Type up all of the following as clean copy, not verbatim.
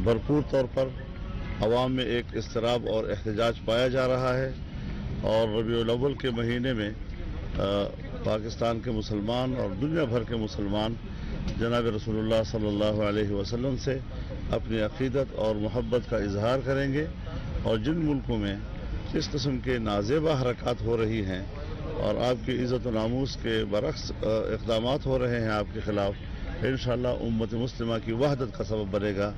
भरपूर तौर पर अवाम में एक इस्तराब और एहतजाज पाया जा रहा है और रबीउल अव्वल के महीने में पाकिस्तान के मुसलमान और दुनिया भर के मुसलमान जनाब रसूलुल्लाह सल्लल्लाहु अलैहि वसल्लम से अपनी अक़ीदत और मोहब्बत का इजहार करेंगे और जिन मुल्कों में इस किस्म के नाजेबा हरकत हो रही हैं और आपकी इज़्ज़त व नामूस के बरक्स इक़दामात हो रहे हैं आपके ख़िलाफ़, इंशाअल्लाह उम्मत मुस्लिमा की वहदत का सबब बनेगा।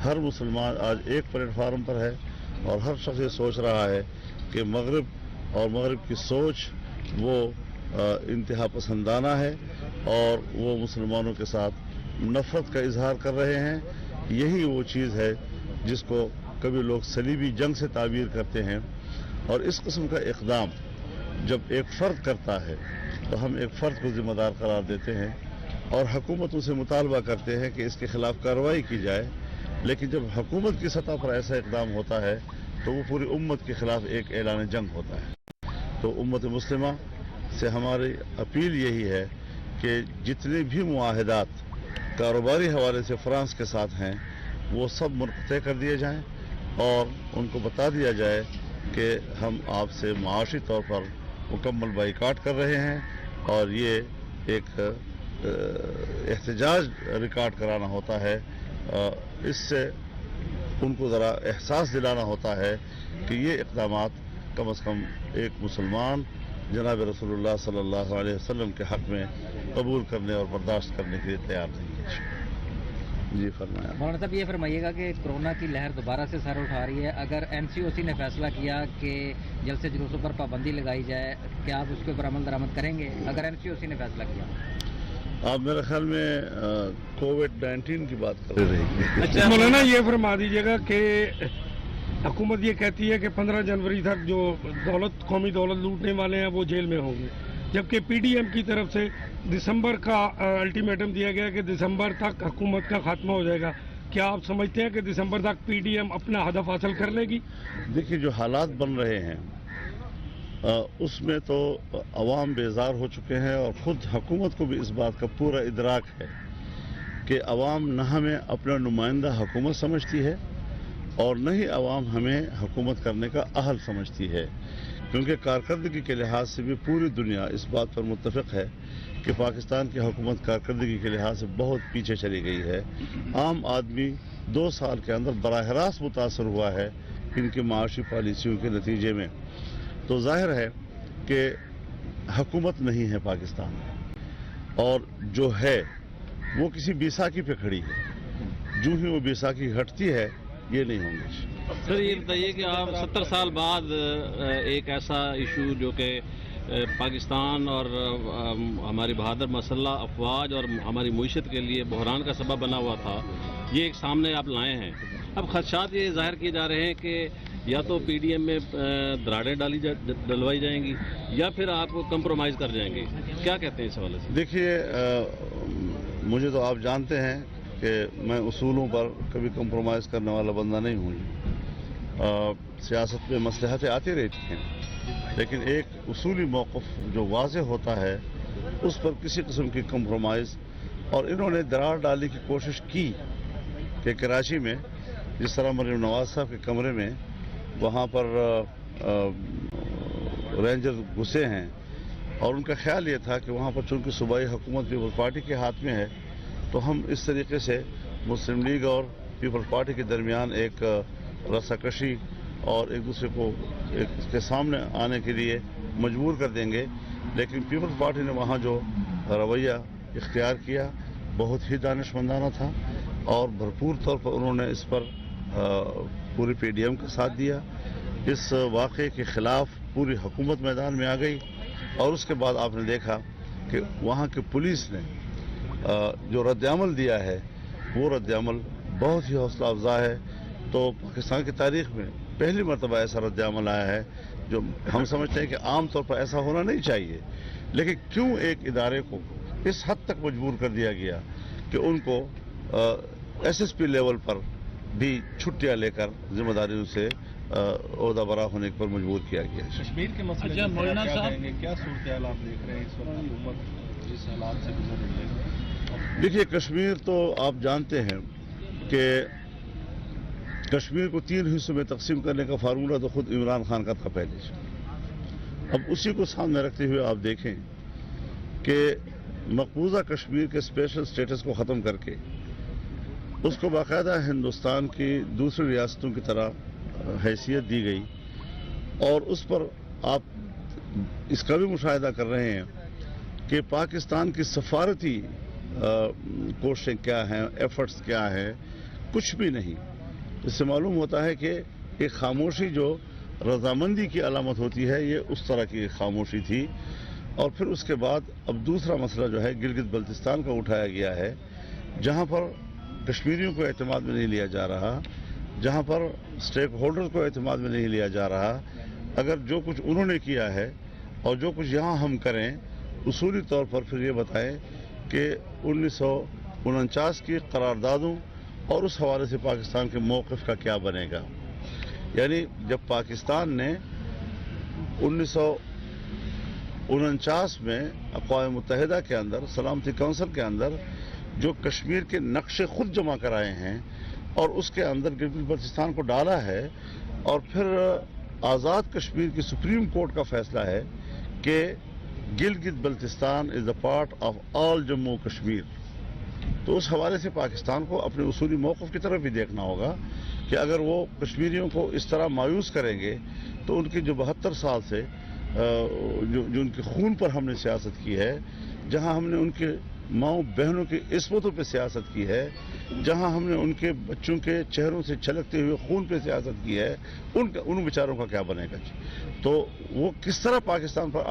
हर मुसलमान आज एक प्लेटफार्म पर है और हर शख्स ये सोच रहा है कि मगरिब और मगरिब की सोच वो इंतहा पसंदाना है और वो मुसलमानों के साथ नफ़रत का इजहार कर रहे हैं। यही वो चीज़ है जिसको कभी लोग सलीबी जंग से ताबीर करते हैं और इस किस्म का इक़दाम जब एक फ़र्द करता है तो हम एक फ़र्द को ज़िम्मेदार करार देते हैं और हुकूमतों से मुतालबा करते हैं कि इसके ख़िलाफ़ कार्रवाई की जाए। लेकिन जब हुकूमत की सतह पर ऐसा इक़दाम होता है तो वो पूरी उम्मत के ख़िलाफ़ एक ऐलान जंग होता है। तो उम्मत मुस्लिमा से हमारी अपील यही है कि जितने भी मुआहदात कारोबारी हवाले से फ्रांस के साथ हैं वो सब मुनक़ते कर दिए जाएँ और उनको बता दिया जाए कि हम आपसे माशी तौर पर मुकम्मल बाइकाट कर रहे हैं और ये एक एहतजाज रिकॉर्ड कराना होता है। इससे उनको ज़रा एहसास दिलाना होता है कि ये इक़दामात कम से कम एक मुसलमान जनाब रसूलुल्लाह सल्लल्लाहु अलैहि वसल्लम के हक़ में कबूल करने और बर्दाश्त करने के लिए तैयार नहीं है। जी फरमाया। मौलाना साहब ये फरमाइएगा कि कोरोना की लहर दोबारा से सर उठा रही है, अगर NCOC ने फैसला किया कि जलसे जुलूसों पर पाबंदी लगाई जाए, क्या आप उसके ऊपर अमल दरामद करेंगे अगर NCOC ने फैसला किया? आप मेरे ख्याल में कोविड-19 की बात कर रहे हैं। अच्छा मौलाना ये फरमा दीजिएगा कि हुकूमत ये कहती है कि 15 जनवरी तक जो कौमी दौलत लूटने वाले हैं वो जेल में होंगे, जबकि PDM की तरफ से दिसंबर का अल्टीमेटम दिया गया कि दिसंबर तक हुकूमत का खात्मा हो जाएगा। क्या आप समझते हैं कि दिसंबर तक PDM अपना हदफ हासिल कर लेगी? देखिए जो हालात बन रहे हैं उसमें तो अवाम बेजार हो चुके हैं और ख़ुद हुकूमत को भी इस बात का पूरा इदराक है कि अवाम न हमें अपना नुमाइंदा हुकूमत समझती है और न ही अवाम हमें हुकूमत करने का अहल समझती है, क्योंकि कारकर्दगी के लिहाज से भी पूरी दुनिया इस बात पर मुत्तफ़िक़ है कि पाकिस्तान की हुकूमत कारकर्दगी के लिहाज से बहुत पीछे चली गई है। आम आदमी 2 साल के अंदर बराह रास्त मुतासर हुआ है इनकी माशी पॉलिसियों के नतीजे में। तो जाहिर है कि हुकूमत नहीं है पाकिस्तान में और जो है वो किसी बैसाखी पे खड़ी है। जो ही वो बैसाखी हटती है ये नहीं होंगे। सर ये बताइए कि आप 70 साल बाद एक ऐसा इशू जो कि पाकिस्तान और हमारी बहादुर मसल्ह अफवाज और हमारी मुईशत के लिए बहरान का सबब बना हुआ था, ये एक सामने आप लाए हैं। अब खदशात ये जाहिर किए जा रहे हैं कि या तो PDM में दरारें डलवाई जाएंगी या फिर आप कंप्रोमाइज़ कर जाएंगे, क्या कहते हैं इस हवाले से? देखिए मुझे तो आप जानते हैं कि मैं उसूलों पर कभी कंप्रोमाइज़ करने वाला बंदा नहीं हूँ। सियासत में मसलहतें आती रहती हैं, लेकिन एक उसूली मौक़िफ़ जो वाज़ेह होता है उस पर किसी किस्म की कंप्रोमाइज़, और इन्होंने दरार डालने की कोशिश की कि कराची में जिस तरह मरीम नवाज साहब के कमरे में वहाँ पर रेंजर घुसे हैं और उनका ख्याल ये था कि वहाँ पर चूँकि सूबाई हुकूमत पीपल्स पार्टी के हाथ में है तो हम इस तरीके से मुस्लिम लीग और पीपल्स पार्टी के दरमियान एक रस्साकशी और एक दूसरे को इसके सामने आने के लिए मजबूर कर देंगे। लेकिन पीपल्स पार्टी ने वहाँ जो रवैया इख्तियार किया बहुत ही दानिशमंदाना था और भरपूर तौर पर उन्होंने इस पर पूरी PDM का साथ दिया। इस वाक़े के ख़िलाफ़ पूरी हुकूमत मैदान में आ गई और उसके बाद आपने देखा कि वहाँ की पुलिस ने जो रद्द-ए-अमल दिया है वो रद्द-ए-अमल बहुत ही हौसला अफजा है। तो पाकिस्तान की तारीख़ में पहली मरतबा ऐसा रद्द-ए-अमल आया है जो हम समझते हैं कि आम तौर पर ऐसा होना नहीं चाहिए, लेकिन क्यों एक इदारे को इस हद तक मजबूर कर दिया गया कि उनको SSP लेवल पर भी छुट्टियां लेकर जिम्मेदारियों से ओहदा बरा होने पर मजबूर किया गया। कश्मीर के मसले मौलाना साहब क्या सूरत-ए-हाल आप देख रहे हैं इस वक्त हुकूमत जिस हालात से गुजर रही है? देखिए कश्मीर तो आप जानते हैं कि कश्मीर को 3 हिस्सों में तकसीम करने का फार्मूला तो खुद इमरान खान का था पहले से। अब उसी को सामने रखते हुए आप देखें कि मकबूजा कश्मीर के स्पेशल स्टेटस को ख़त्म करके उसको बाकायदा हिंदुस्तान की दूसरी रियासतों की तरह हैसियत दी गई, और उस पर आप इसका भी मुशाहिदा कर रहे हैं कि पाकिस्तान की सफारती कोशिशें क्या हैं, एफर्ट्स क्या हैं, कुछ भी नहीं। इससे मालूम होता है कि एक खामोशी जो रजामंदी की अलामत होती है, ये उस तरह की खामोशी थी। और फिर उसके बाद अब दूसरा मसला जो है गिलगित बल्तिस्तान का उठाया गया है, जहां पर कश्मीरियों को एतमाद में नहीं लिया जा रहा, जहां पर स्टेक होल्डर्स को एतमाद में नहीं लिया जा रहा। अगर जो कुछ उन्होंने किया है और जो कुछ यहाँ हम करें, उसूली तौर पर फिर ये बताएं कि 1949 की करारदादों और उस हवाले से पाकिस्तान के मौक़िफ़ का क्या बनेगा। यानी जब पाकिस्तान ने 1949 में अक़वाम मुत्तहिदा के अंदर, सलामती काउंसिल के अंदर जो कश्मीर के नक्शे खुद जमा कराए हैं और उसके अंदर गिलगित बल्तिस्तान को डाला है, और फिर आज़ाद कश्मीर की सुप्रीम कोर्ट का फैसला है कि Gilgit Baltistan is a part of all Jammu Kashmir, तो उस हवाले से पाकिस्तान को अपने उसूली मौक़िफ़ की तरफ भी देखना होगा कि अगर वो कश्मीरियों को इस तरह मायूस करेंगे तो उनकी जो 72 साल से जो उनके खून पर हमने सियासत की है, जहां हमने उनके माओ बहनों की इस्मतों पे सियासत की है, जहां हमने उनके बच्चों के चेहरों से छलकते हुए खून पे सियासत की है, उन बेचारों का क्या बनेगा। तो वो किस तरह पाकिस्तान पर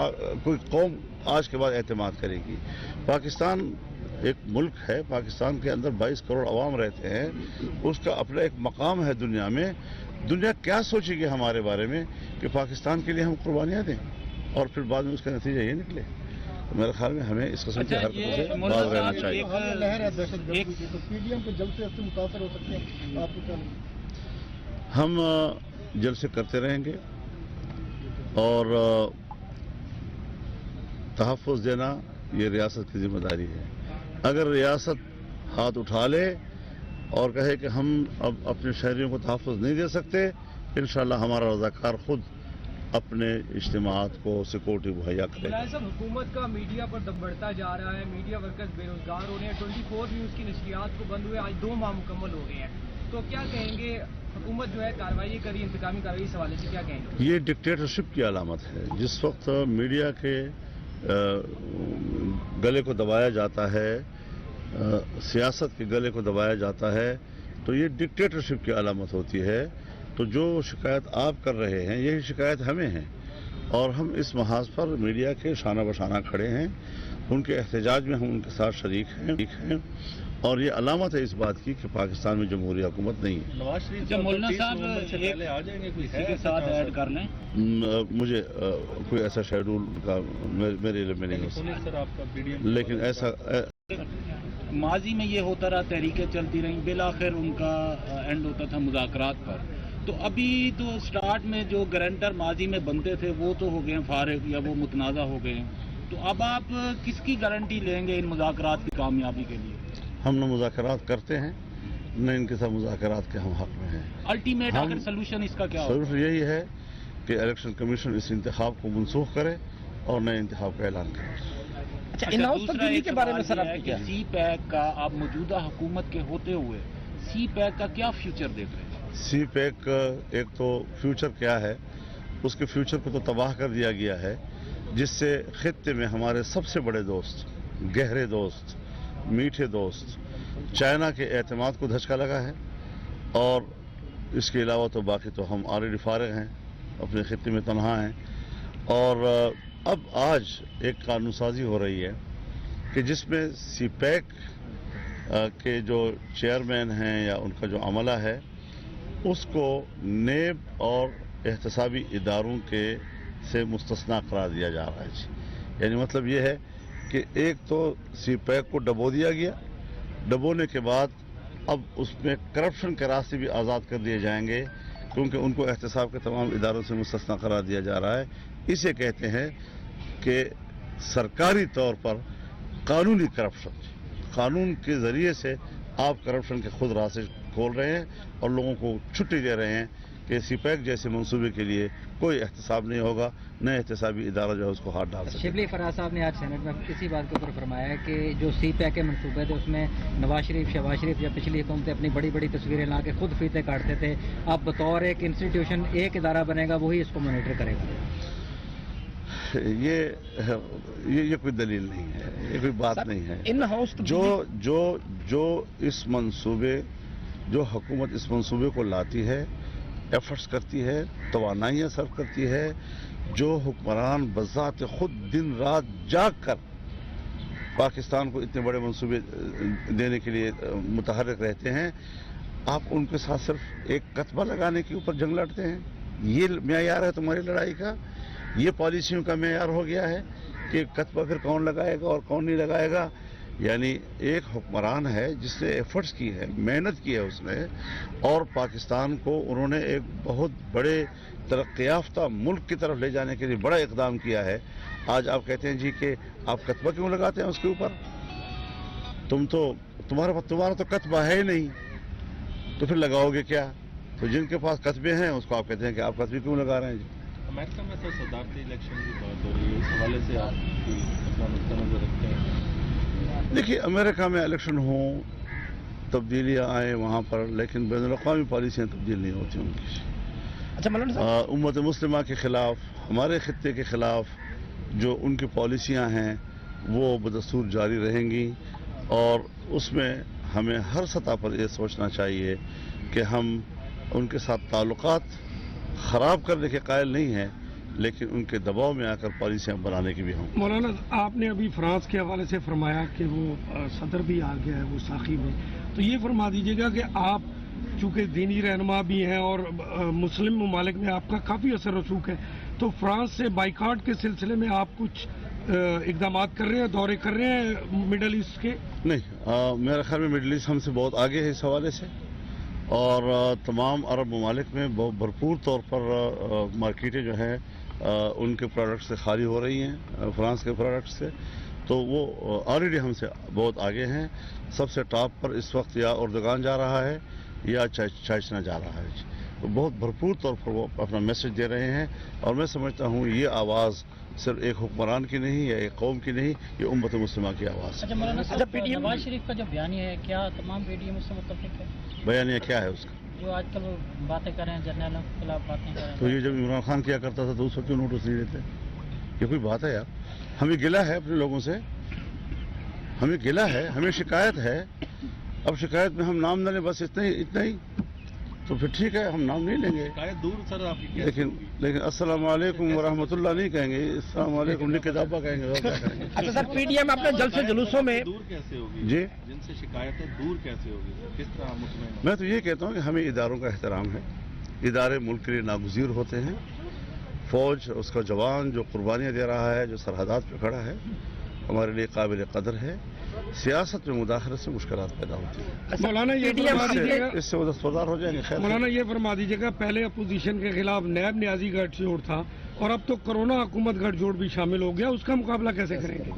कोई कौम आज के बाद एतमाद करेगी। पाकिस्तान एक मुल्क है, पाकिस्तान के अंदर 22 करोड़ अवाम रहते हैं, उसका अपना एक मकाम है दुनिया में। दुनिया क्या सोचेगी हमारे बारे में कि पाकिस्तान के लिए हम कुर्बानियाँ दें, और फिर बाद में उसका नतीजा ये निकले। तो मेरे ख्याल में हमें इस किस्म की हरकतों से बाज रहना चाहिए। हम जलसे करते रहेंगे और तहफ़्फ़ुज़ देना ये रियासत की जिम्मेदारी है। अगर रियासत हाथ उठा ले और कहे कि हम अब अपने शहरियों को तहफ़्फ़ुज़ नहीं दे सकते, इंशाअल्लाह हमारा रज़ाकार खुद अपने इज्तिमात को सिक्योरिटी मुहैया करेगा। हुकूमत का मीडिया पर दब बढ़ता जा रहा है, मीडिया वर्कर्स बेरोजगार हो रहे हैं, 24 न्यूज़ की नशरियात को बंद हुए आज 2 माह मुकम्मल हो गए हैं, तो क्या कहेंगे हुकूमत जो है कार्रवाई करी, इंतकामी कार्रवाई इस हवाले से क्या कहेंगे? ये डिक्टेटरशिप की अलामत है। जिस वक्त मीडिया के गले को दबाया जाता है, सियासत के गले को दबाया जाता है, तो ये डिक्टेटरशिप की अलामत होती है। तो जो शिकायत आप कर रहे हैं, यही शिकायत हमें है, और हम इस महाज पर मीडिया के शाना बशाना खड़े हैं। उनके एहतजाज में हम उनके साथ शरीक हैं, और ये अलामत है इस बात की कि पाकिस्तान में जमहूरी हुकूमत नहीं है। नवाज शरीफ मौलाना साहब से पहले आ जाएंगे, कोई के साथ ऐड कर लें। मुझे कोई ऐसा शेड्यूल का मेरे इल्म में नहीं हो सकता, सर आपका PDM, लेकिन ऐसा माजी में ये होता रहा, तहरीकें चलती रहीं, बिलाखिर उनका एंड होता था मुज़ाकरात पर। तो अभी तो स्टार्ट में जो गारंटर माजी में बनते थे वो तो हो गए हैं फारिग या वो मुतनाज़ा हो गए हैं, तो अब आप किसकी गारंटी लेंगे इन मुज़ाकरात की कामयाबी के लिए? हम न मुज़ाकरात करते हैं, न इनके साथ मुज़ाकरात के हम हक में हैं। अल्टीमेट आखिर सोल्यूशन इसका क्या होगा? सोल्यूशन यही है कि इलेक्शन कमीशन इस इंतखाब को मनसूख करे और नए इंतखाब का ऐलान करे। दूसरा एक के बारे में सर आपकी क्या? सी पैक का आप मौजूदा हुकूमत के होते हुए सी पैक का क्या फ्यूचर देख रहे हैं? सी पैक एक तो फ्यूचर क्या है, उसके फ्यूचर को तो तबाह कर दिया गया है, जिससे खित्ते में हमारे सबसे बड़े दोस्त, गहरे दोस्त, मीठे दोस्त चाइना के एतमाद को धचका लगा है। और इसके अलावा तो बाकी तो हम ऑलरेडी फारिग हैं, अपने खित्ते में तनहा हैं। और अब आज एक कानून साजी हो रही है कि जिसमें सी पैक के जो चेयरमैन हैं या उनका जो अमला है, उसको नेब और एहतसाबी इदारों के से मुस्तस्ना करार दिया जा रहा है। यानी मतलब ये है कि एक तो सी पैक को डबो दिया गया, डबोने के बाद अब उसमें करप्शन के रास्ते भी आज़ाद कर दिए जाएंगे, क्योंकि उनको एहतसाब के तमाम इदारों से मुस्तस्ना करार दिया जा रहा है। इसे कहते हैं कि सरकारी तौर पर कानूनी करप्शन, कानून के ज़रिए से آپ کرپشن کے خود راستے کھول رہے ہیں اور لوگوں کو چھٹی دے رہے ہیں کہ سی پیک جیسے منصوبے کے لیے کوئی احتساب نہیں ہوگا، نئے احتسابی ادارہ جو ہے اس کو ہاتھ ڈال سکے۔ شبلی فراز صاحب نے آج سینٹ میں اسی بات کے اوپر فرمایا ہے کہ جو سی پیک کے منصوبے تھے اس میں نواز شریف، شہباز شریف یا پچھلی حکومتیں اپنی بڑی بڑی تصویریں لا کے خود فیتے کاٹتے تھے، اب بطور ایک انسٹیٹیوشن ایک ادارہ بنے گا، وہی اس کو مانیٹر کرے گا۔ یہ کوئی دلیل نہیں ہے، یہ کوئی بات نہیں ہے۔ ان ہاؤس جو اس منصوبے، جو حکومت اس منصوبے کو لاتی ہے، ایفرٹس کرتی ہے، توانائیاں صرف کرتی ہے، جو حکمران بذات خود دن رات جاگ کر پاکستان کو اتنے بڑے منصوبے دینے کے لیے متحرک رہتے ہیں، آپ ان کے ساتھ صرف ایک کتبہ لگانے کے اوپر جنگ لڑتے ہیں۔ یہ معیار ہے تمہاری لڑائی کا، یہ پالیسیوں کا معیار ہو گیا ہے کہ کتبہ پھر کون لگائے گا اور کون نہیں لگائے گا۔ یعنی ایک حکمران ہے جس نے ایفرٹس کی ہے، محنت کی ہے اس نے، اور پاکستان کو انہوں نے ایک بہت بڑے ترقی یافتہ ملک کی طرف لے جانے کے لیے بڑا اقدام کیا ہے۔ آج آپ کہتے ہیں جی کہ آپ کتبہ کیوں لگاتے ہیں اس کے اوپر؟ تمہارا تو کتبہ ہے ہی نہیں، تو پھر لگاؤ گے کیا؟ تو جن کے پاس کتبے ہیں اس کو آپ کہتے ہیں کہ آپ کتبے کیوں لگا رہے ہیں جی؟ امریکہ میں تو صدارتی الیکشن کی بات ہو رہی ہے، اس حوالے سے آپ اپنا نقطہ نظر رکھتے ہیں؟ دیکھیے، امریکہ میں الیکشن ہوں، تبدیلیاں آئیں وہاں پر، لیکن بین الاقوامی پالیسیاں تبدیل نہیں ہوتی ان کی۔ اچھا مولانا صاحب، امت مسلمہ کے خلاف، ہمارے خطے کے خلاف جو ان کی پالیسیاں ہیں وہ بدستور جاری رہیں گی، اور اس میں ہمیں ہر سطح پر یہ سوچنا چاہیے کہ ہم ان کے ساتھ تعلقات خراب کرنے کے قائل نہیں ہیں، لیکن ان کے دباؤ میں آ کر پالیسیاں بنانے کی بھی ہوں۔ مولانا آپ نے ابھی فرانس کے حوالے سے فرمایا کہ وہ صدر بھی آ گیا ہے وہ ساخی میں، تو یہ فرما دیجیے گا کہ آپ چونکہ دینی رہنما بھی ہیں اور مسلم ممالک میں آپ کا کافی اثر رسوخ ہے، تو فرانس سے بائیکاٹ کے سلسلے میں آپ کچھ اقدامات کر رہے ہیں، دورے کر رہے ہیں مڈل ایسٹ کے؟ نہیں، میرا خیال میں مڈل ایسٹ ہم سے بہت آگے ہے اس حوالے سے، اور تمام عرب ممالک میں بہت بھرپور طور پر مارکیٹیں جو ہیں ان کے پروڈکٹ سے خالی ہو رہی ہیں، فرانس کے پروڈکٹ سے، تو وہ آلریڈی ہم سے بہت آگے ہیں۔ سب سے ٹاپ پر اس وقت یا اردگان جا رہا ہے یا چائچنا جا رہا ہے، تو بہت بھرپور طور پر وہ اپنا میسج دے رہے ہیں، اور میں سمجھتا ہوں یہ آواز صرف ایک حکمران کی نہیں یا ایک قوم کی نہیں، یہ امت مسلمہ کی آواز ہے۔ اچھا مولانا صاحب، نواز شریف کا جو بیانیہ ہے کیا تمام پی ڈی ایم اس سے متفق ہے؟ بیانیہ کیا ہے اس کا؟ جو آج کل وہ باتیں کر رہے ہیں، جرنیلوں کے خلاف باتیں کر رہے ہیں، تو یہ جب عمران خان کیا کرتا تھا تو اس وقت کیوں نوٹس نہیں لیتے؟ یہ کوئی بات ہے یار؟ ہمیں گلہ ہے اپنے لوگوں سے، ہمیں گلہ ہے، ہمیں شکایت ہے، اب شکایت میں ہم نام نہ لیں، بس اتنا ہی تو پھر ٹھیک ہے، ہم نام نہیں لیں گے، شکایت دور سر آپ کی، لیکن السلام علیکم ورحمۃ اللہ نہیں کہیں گے، السلام علیکم لکھ کے دابا کہیں گے، اور کیا کہیں گے؟ اچھا سر، پی ڈی ایم اپنے جلسے جلوسوں میں دور کیسے ہوگی جی، جن سے شکایتیں دور کیسے ہوگی، کس طرح مطمئن؟ میں تو یہ کہتا ہوں کہ ہمیں اداروں کا احترام ہے، ادارے ملک کے لیے ناگزیر ہوتے ہیں، فوج اس کا جوان جو قربانیاں دے رہا ہے، جو سرحدات پہ کھڑا ہے، ہمارے لیے قابل قدر ہے۔ سیاست میں مداخلت سے مشکلات پیدا ہوتی ہیں، مولانا یہ فرما دیجیے گا، اس سے وہ دستبردار ہو جائیں گے۔ خیر، مولانا یہ فرما دیجیے گا، پہلے اپوزیشن کے خلاف نیب نیازی گٹھ جوڑ تھا، اور اب تو کرونا حکومت گٹھ جوڑ بھی شامل ہو گیا، اس کا مقابلہ کیسے کریں گے؟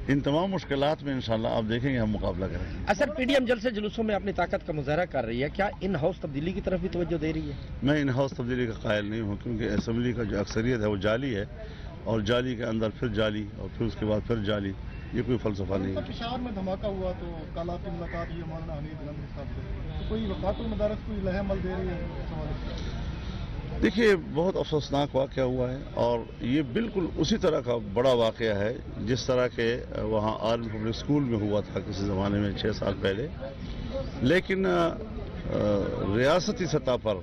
ان تمام مشکلات میں انشاءاللہ آپ دیکھیں گے ہم مقابلہ کریں گے۔ سر پی ڈی ایم جلسے جلوسوں میں اپنی طاقت کا مظاہرہ کر رہی ہے، کیا ان ہاؤس تبدیلی کی طرف بھی توجہ دے رہی ہے؟ میں ان ہاؤس تبدیلی کا قائل نہیں ہوں، کیونکہ اسمبلی کا جو اکثریت ہے وہ جعلی ہے، اور جعلی کے اندر پھر جعلی، اور پھر اس کے بعد پھر جعلی، یہ کوئی فلسفہ نہیں ہے۔ پشاور میں دھماکہ ہوا تو کالا کی ملاقات ہوئی مولانا حمید علم صاحب سے، تو کوئی وفاق المدارس کوئی لہ عمل دے رہی ہے اس حوالے سے؟ دیکھیے، بہت افسوسناک واقعہ ہوا ہے، اور یہ بالکل اسی طرح کا بڑا واقعہ ہے جس طرح کے وہاں آرمی پبلک اسکول میں ہوا تھا کسی زمانے میں 6 سال پہلے، لیکن ریاستی سطح پر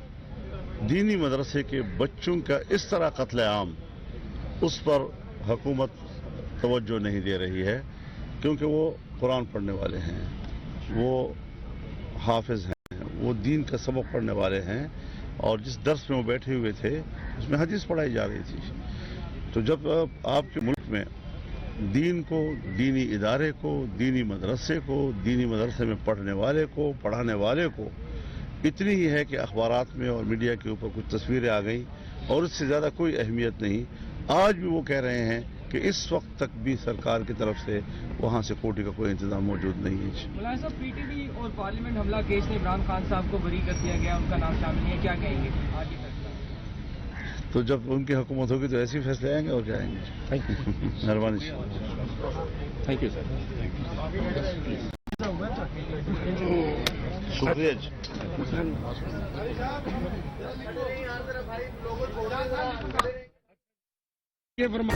دینی مدرسے کے بچوں کا اس طرح قتل عام، اس پر حکومت توجہ نہیں دے رہی ہے، کیونکہ وہ قرآن پڑھنے والے ہیں، وہ حافظ ہیں، وہ دین کا سبق پڑھنے والے ہیں، اور جس درس میں وہ بیٹھے ہوئے تھے اس میں حدیث پڑھائی جا رہی تھی۔ تو جب آپ کے ملک میں دین کو، دینی ادارے کو، دینی مدرسے کو، دینی مدرسے میں پڑھنے والے کو، پڑھانے والے کو اتنی ہی ہے کہ اخبارات میں اور میڈیا کے اوپر کچھ تصویریں آ گئیں اور اس سے زیادہ کوئی اہمیت نہیں، آج بھی وہ کہہ رہے ہیں कि इस वक्त तक भी सरकार की तरफ से वहाँ सिक्योरिटी का कोई इंतजाम मौजूद नहीं है। मुलायम साहब, पीटीवी और पार्लियामेंट हमला केस में इमरान खान साहब को बरी कर दिया गया, उनका नाम शामिल नहीं है, क्या कहेंगे आगे फैसला? तो जब उनकी हुकूमत होगी तो ऐसे ही फैसले आएंगे और क्या आएंगे। थैंक यू मेहरबानी। Thank you sir. शुक्रिया जी। ये फरमा